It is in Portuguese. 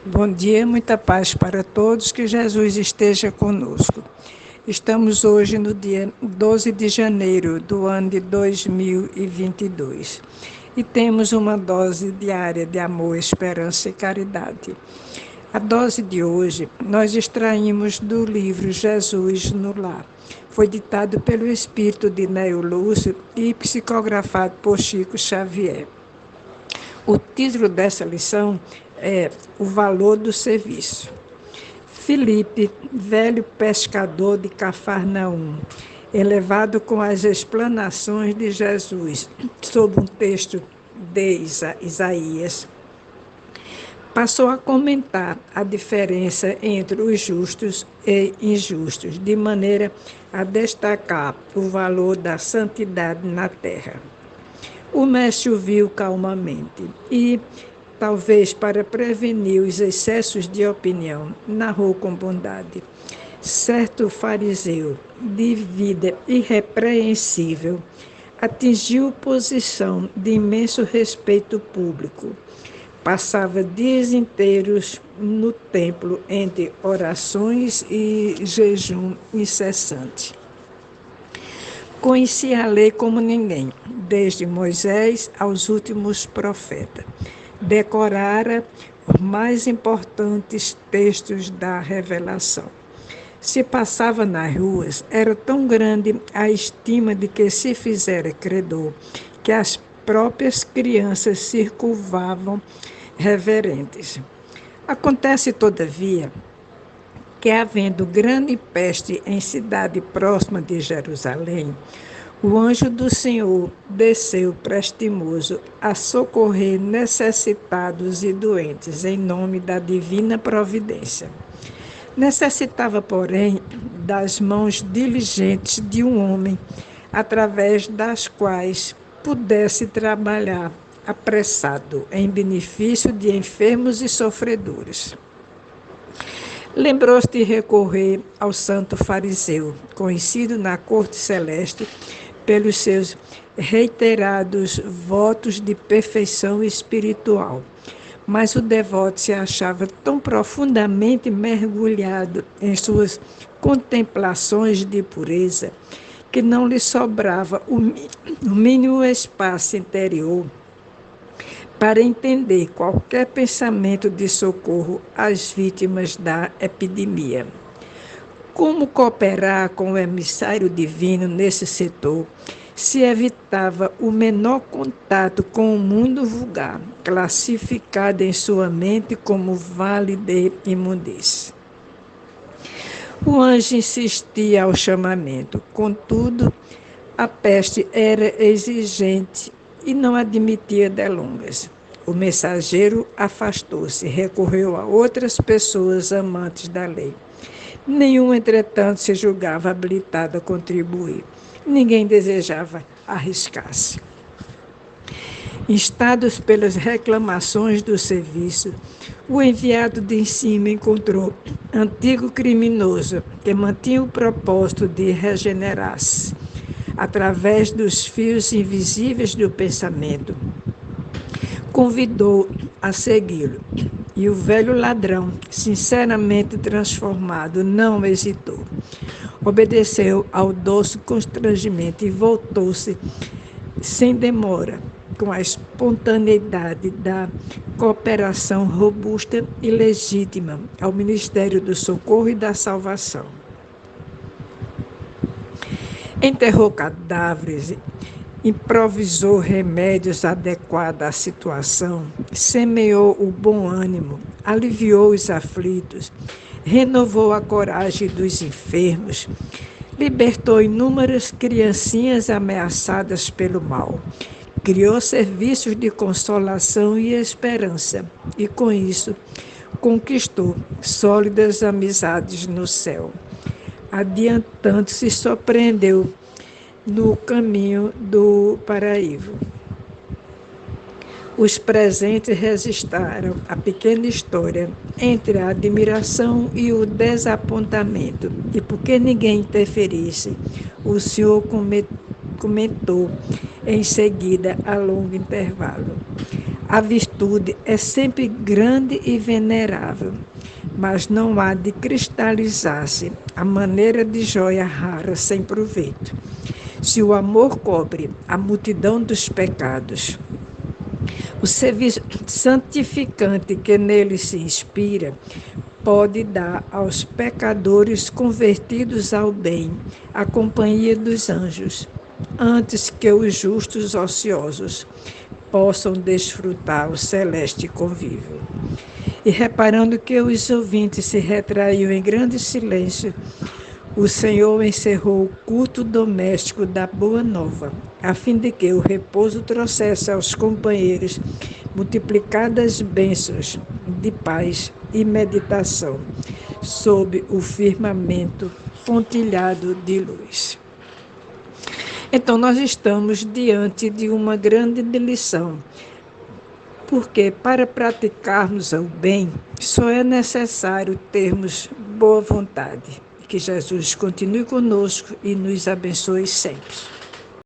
Bom dia, muita paz para todos, que Jesus esteja conosco. Estamos hoje no dia 12 de janeiro do ano de 2022 e temos uma dose diária de amor, esperança e caridade. A dose de hoje nós extraímos do livro Jesus no Lar. Foi ditado pelo espírito de Neo Lúcio e psicografado por Chico Xavier. O título dessa lição é O Valor do Serviço. Filipe, velho pescador de Cafarnaum, elevado com as explanações de Jesus sobre um texto de Isaías, passou a comentar a diferença entre os justos e injustos, de maneira a destacar o valor da santidade na terra. O mestre ouviu calmamente e, talvez para prevenir os excessos de opinião, narrou com bondade. Certo fariseu, de vida irrepreensível, atingiu posição de imenso respeito público. Passava dias inteiros no templo entre orações e jejum incessante. Conhecia a lei como ninguém, desde Moisés aos últimos profetas. Decorara os mais importantes textos da revelação. Se passava nas ruas, era tão grande a estima de que se fizera credor, que as próprias crianças circunvavam reverentes. Acontece, todavia, que, havendo grande peste em cidade próxima de Jerusalém, o anjo do Senhor desceu prestimoso a socorrer necessitados e doentes, em nome da divina providência. Necessitava, porém, das mãos diligentes de um homem, através das quais pudesse trabalhar apressado, em benefício de enfermos e sofredores. Lembrou-se de recorrer ao santo fariseu, conhecido na corte celeste pelos seus reiterados votos de perfeição espiritual. Mas o devoto se achava tão profundamente mergulhado em suas contemplações de pureza que não lhe sobrava o mínimo espaço interior para entender qualquer pensamento de socorro às vítimas da epidemia. Como cooperar com o emissário divino nesse setor se evitava o menor contato com o mundo vulgar, classificado em sua mente como vale de imundície? O anjo insistia ao chamamento, contudo, a peste era exigente e não admitia delongas. O mensageiro afastou-se, recorreu a outras pessoas amantes da lei. Nenhum, entretanto, se julgava habilitado a contribuir. Ninguém desejava arriscar-se. Instados pelas reclamações do serviço, o enviado de cima encontrou antigo criminoso que mantinha o propósito de regenerar-se através dos fios invisíveis do pensamento. Convidou a segui-lo, e o velho ladrão, sinceramente transformado, não hesitou. Obedeceu ao doce constrangimento e voltou-se sem demora, com a espontaneidade da cooperação robusta e legítima ao Ministério do Socorro e da Salvação. Enterrou cadáveres, improvisou remédios adequados à situação, semeou o bom ânimo, aliviou os aflitos, renovou a coragem dos enfermos, libertou inúmeras criancinhas ameaçadas pelo mal, criou serviços de consolação e esperança e, com isso, conquistou sólidas amizades no céu. Adiantando-se, surpreendeu no caminho do paraíso. Os presentes registraram a pequena história entre a admiração e o desapontamento, e porque ninguém interferisse, o senhor comentou em seguida, a longo intervalo. A virtude é sempre grande e venerável, mas não há de cristalizar-se à maneira de joia rara sem proveito. Se o amor cobre a multidão dos pecados, o serviço santificante que nele se inspira pode dar aos pecadores convertidos ao bem a companhia dos anjos, antes que os justos ociosos possam desfrutar o celeste convívio. E reparando que os ouvintes se retraíam em grande silêncio, o Senhor encerrou o culto doméstico da Boa Nova, a fim de que o repouso trouxesse aos companheiros multiplicadas bênçãos de paz e meditação sob o firmamento pontilhado de luz. Então, nós estamos diante de uma grande lição, porque para praticarmos o bem, só é necessário termos boa vontade. Que Jesus continue conosco e nos abençoe sempre.